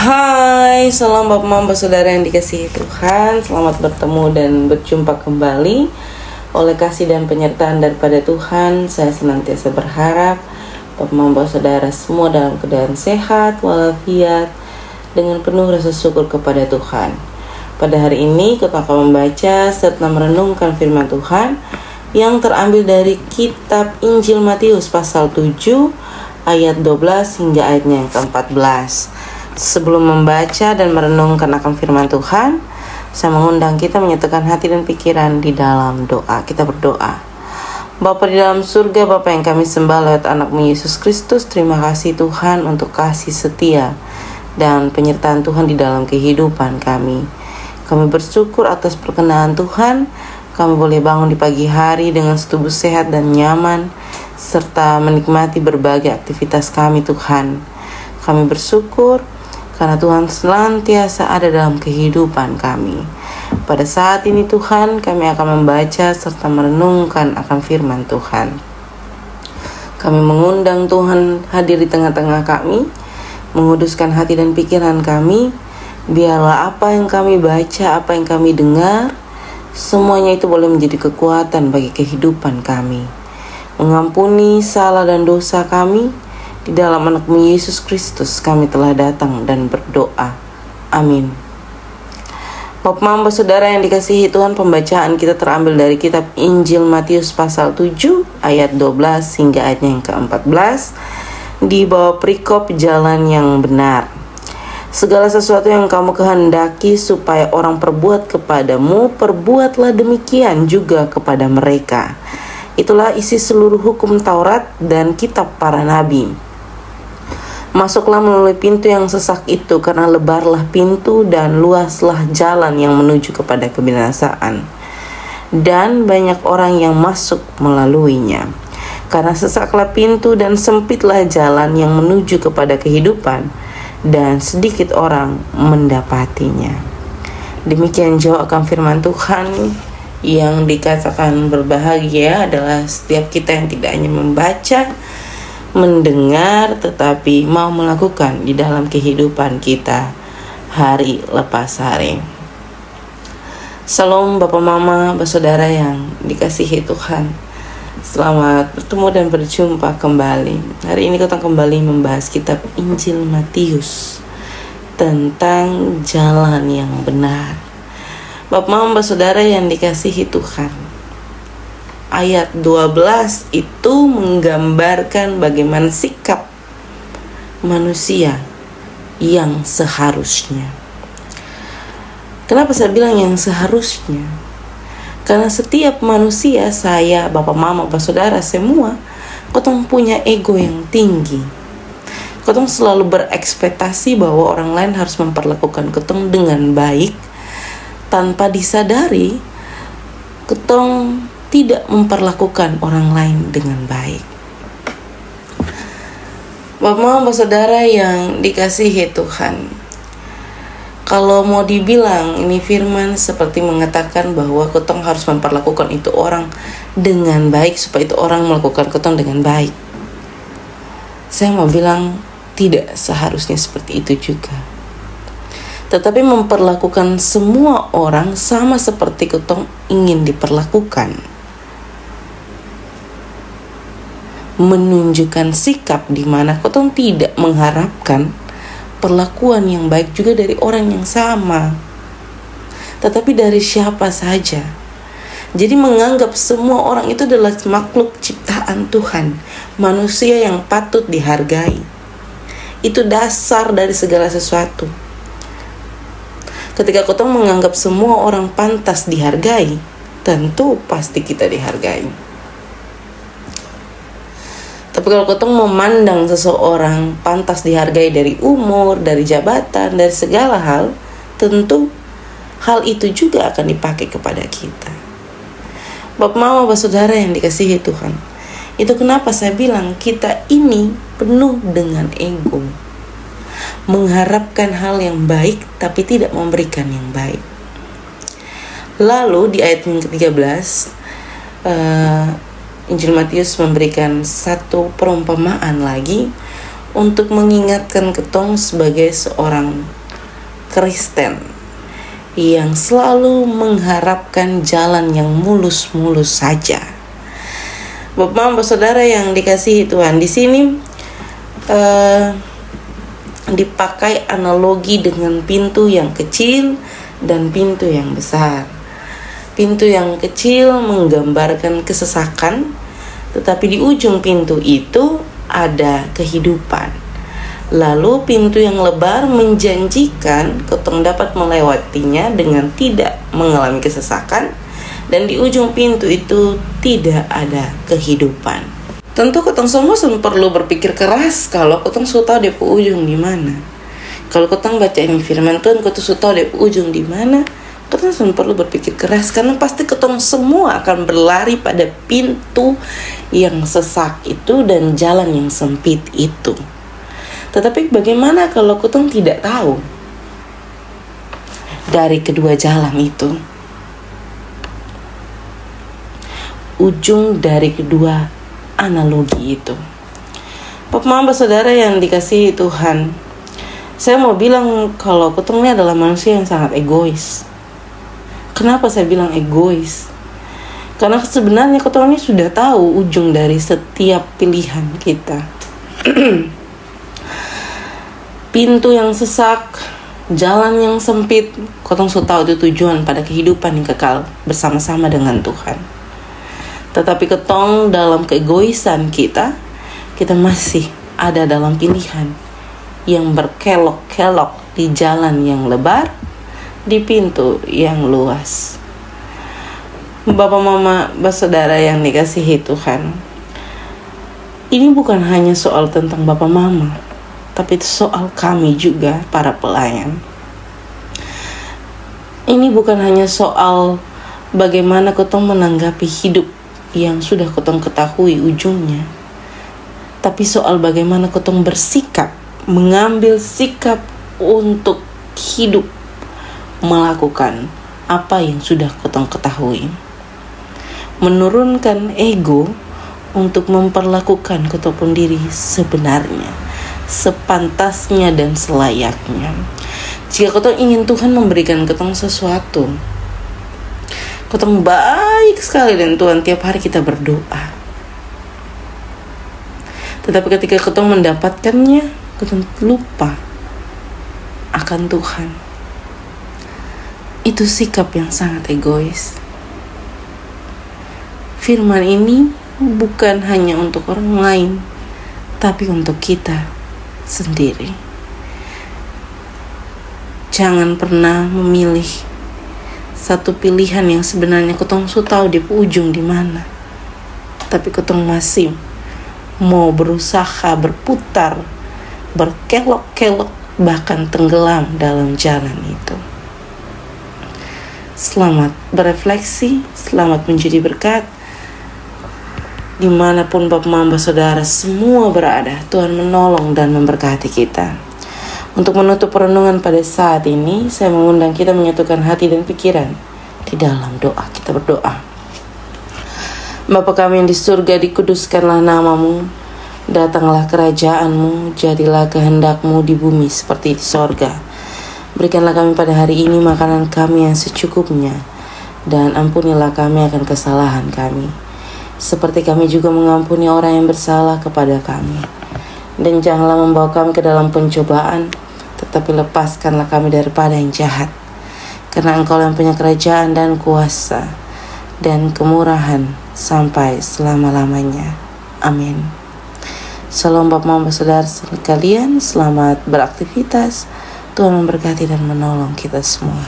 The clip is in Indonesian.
Hai, salam Bapak Mama Saudara yang dikasihi Tuhan. Selamat bertemu dan berjumpa kembali. Oleh kasih dan penyertaan daripada Tuhan, saya senantiasa berharap Bapak Mama Saudara semua dalam keadaan sehat walafiat dengan penuh rasa syukur kepada Tuhan. Pada hari ini kita akan membaca serta merenungkan firman Tuhan yang terambil dari kitab Injil Matius pasal 7 ayat 12 hingga ayatnya yang ke-14. Sebelum membaca dan merenungkan akan firman Tuhan, saya mengundang kita menyatakan hati dan pikiran di dalam doa. Kita berdoa. Bapa di dalam surga, Bapa yang kami sembah lewat anak-Mu Yesus Kristus, terima kasih Tuhan untuk kasih setia dan penyertaan Tuhan di dalam kehidupan kami. Kami bersyukur atas perkenan Tuhan. Kami boleh bangun di pagi hari dengan tubuh sehat dan nyaman, serta menikmati berbagai aktivitas kami Tuhan. Kami bersyukur karena Tuhan senantiasa ada dalam kehidupan kami. Pada saat ini Tuhan, kami akan membaca serta merenungkan akan firman Tuhan. Kami mengundang Tuhan hadir di tengah-tengah kami, menguduskan hati dan pikiran kami. Biarlah apa yang kami baca, apa yang kami dengar, semuanya itu boleh menjadi kekuatan bagi kehidupan kami. Mengampuni salah dan dosa kami. Di dalam anak-Mu Yesus Kristus kami telah datang dan berdoa. Amin. Bapak Mama Saudara yang dikasihi Tuhan, pembacaan kita terambil dari kitab Injil Matius pasal 7 ayat 12 hingga ayatnya yang ke-14 di bawah perikop jalan yang benar. Segala sesuatu yang kamu kehendaki supaya orang perbuat kepadamu, perbuatlah demikian juga kepada mereka. Itulah isi seluruh hukum Taurat dan kitab para nabi. Masuklah melalui pintu yang sesak itu, karena lebarlah pintu dan luaslah jalan yang menuju kepada kebinasaan, dan banyak orang yang masuk melaluinya. Karena sesaklah pintu dan sempitlah jalan yang menuju kepada kehidupan, dan sedikit orang mendapatinya. Demikian jawab akan firman Tuhan. Yang dikatakan berbahagia adalah setiap kita yang tidak hanya membaca, mendengar, tetapi mau melakukan di dalam kehidupan kita hari lepas hari. Salam Bapak Mama, Saudara yang dikasihi Tuhan. Selamat bertemu dan berjumpa kembali. Hari ini kita kembali membahas kitab Injil Matius tentang jalan yang benar. Bapak Mama, Saudara yang dikasihi Tuhan, ayat 12 itu menggambarkan bagaimana sikap manusia yang seharusnya. Kenapa saya bilang yang seharusnya? Karena setiap manusia, saya, Bapak Mama, Bapak Saudara, semua kotong punya ego yang tinggi. Kotong selalu berekspektasi bahwa orang lain harus memperlakukan kotong dengan baik, tanpa disadari kotong tidak memperlakukan orang lain dengan baik. Bapak Mama Saudara yang dikasihi Tuhan, kalau mau dibilang ini firman seperti mengatakan bahwa kotong harus memperlakukan itu orang dengan baik supaya itu orang melakukan kotong dengan baik. Saya mau bilang tidak seharusnya seperti itu juga. Tetapi memperlakukan semua orang sama seperti kotong ingin diperlakukan. Menunjukkan sikap di mana kotong tidak mengharapkan perlakuan yang baik juga dari orang yang sama, tetapi dari siapa saja. Jadi menganggap semua orang itu adalah makhluk ciptaan Tuhan, manusia yang patut dihargai. Itu dasar dari segala sesuatu. Ketika kotong menganggap semua orang pantas dihargai, tentu pasti kita dihargai. Tapi kalau kotong memandang seseorang pantas dihargai dari umur, dari jabatan, dari segala hal, tentu hal itu juga akan dipakai kepada kita. Bapak Mama, Bapak Saudara yang dikasihi Tuhan, itu kenapa saya bilang kita ini penuh dengan ego, mengharapkan hal yang baik tapi tidak memberikan yang baik. Lalu di ayat yang ke-13 Injil Matius memberikan satu perumpamaan lagi untuk mengingatkan ketong sebagai seorang Kristen yang selalu mengharapkan jalan yang mulus-mulus saja. Bapak saudara yang dikasihi Tuhan, di sini dipakai analogi dengan pintu yang kecil dan pintu yang besar. Pintu yang kecil menggambarkan kesesakan, tetapi di ujung pintu itu ada kehidupan. Lalu pintu yang lebar menjanjikan ketong dapat melewatinya dengan tidak mengalami kesesakan, dan di ujung pintu itu tidak ada kehidupan. Tentu ketong semua perlu berpikir keras kalau ketong sudah tahu depo ujung di mana. Kalau ketong baca ini firman Tuhan, ketong sudah tahu depo ujung di mana, ketong perlu berpikir keras, karena pasti ketong semua akan berlari pada pintu yang sesak itu dan jalan yang sempit itu. Tetapi bagaimana kalau ketong tidak tahu dari kedua jalan itu? Ujung dari kedua analogi itu. Bapak saudara yang dikasihi Tuhan, saya mau bilang kalau ketong ini adalah manusia yang sangat egois. Kenapa saya bilang egois? Karena sebenarnya ketong ini sudah tahu ujung dari setiap pilihan kita. Pintu yang sesak, jalan yang sempit, ketong sudah tahu itu tujuan pada kehidupan yang kekal bersama-sama dengan Tuhan. Tetapi ketong dalam keegoisan kita masih ada dalam pilihan yang berkelok-kelok di jalan yang lebar, di pintu yang luas. Bapak mama, saudara yang dikasihi Tuhan, ini bukan hanya soal tentang bapak mama, tapi soal kami juga para pelayan. Ini bukan hanya soal bagaimana ketong menanggapi hidup yang sudah ketong ketahui ujungnya, tapi soal bagaimana ketong bersikap, mengambil sikap untuk hidup, melakukan apa yang sudah ketong ketahui. Menurunkan ego untuk memperlakukan ketong diri sebenarnya, sepantasnya dan selayaknya. Jika ketong ingin Tuhan memberikan ketong sesuatu, ketong baik sekali dan Tuhan tiap hari kita berdoa. Tetapi ketika ketong mendapatkannya, ketong lupa akan Tuhan. Itu sikap yang sangat egois. Firman ini bukan hanya untuk orang lain, tapi untuk kita sendiri. Jangan pernah memilih satu pilihan yang sebenarnya ketong sudah tahu di ujung di mana, tapi ketong masih mau berusaha berputar, berkelok-kelok, bahkan tenggelam dalam jalan itu. Selamat berefleksi, selamat menjadi berkat. Dimanapun Bapak Mamba Saudara semua berada, Tuhan menolong dan memberkati kita. Untuk menutup renungan pada saat ini, saya mengundang kita menyatukan hati dan pikiran di dalam doa. Kita berdoa. Bapa kami yang di surga, dikuduskanlah namamu, datanglah kerajaanmu, jadilah kehendakmu di bumi seperti di sorga. Berikanlah kami pada hari ini makanan kami yang secukupnya, dan ampunilah kami akan kesalahan kami, seperti kami juga mengampuni orang yang bersalah kepada kami. Dan janganlah membawa kami ke dalam pencobaan, tetapi lepaskanlah kami daripada yang jahat. Karena Engkau yang punya kerajaan dan kuasa dan kemurahan sampai selama-lamanya. Amin. Salam Bapak Mama Saudara sekalian, selamat beraktivitas. Tuhan memberkati dan menolong kita semua.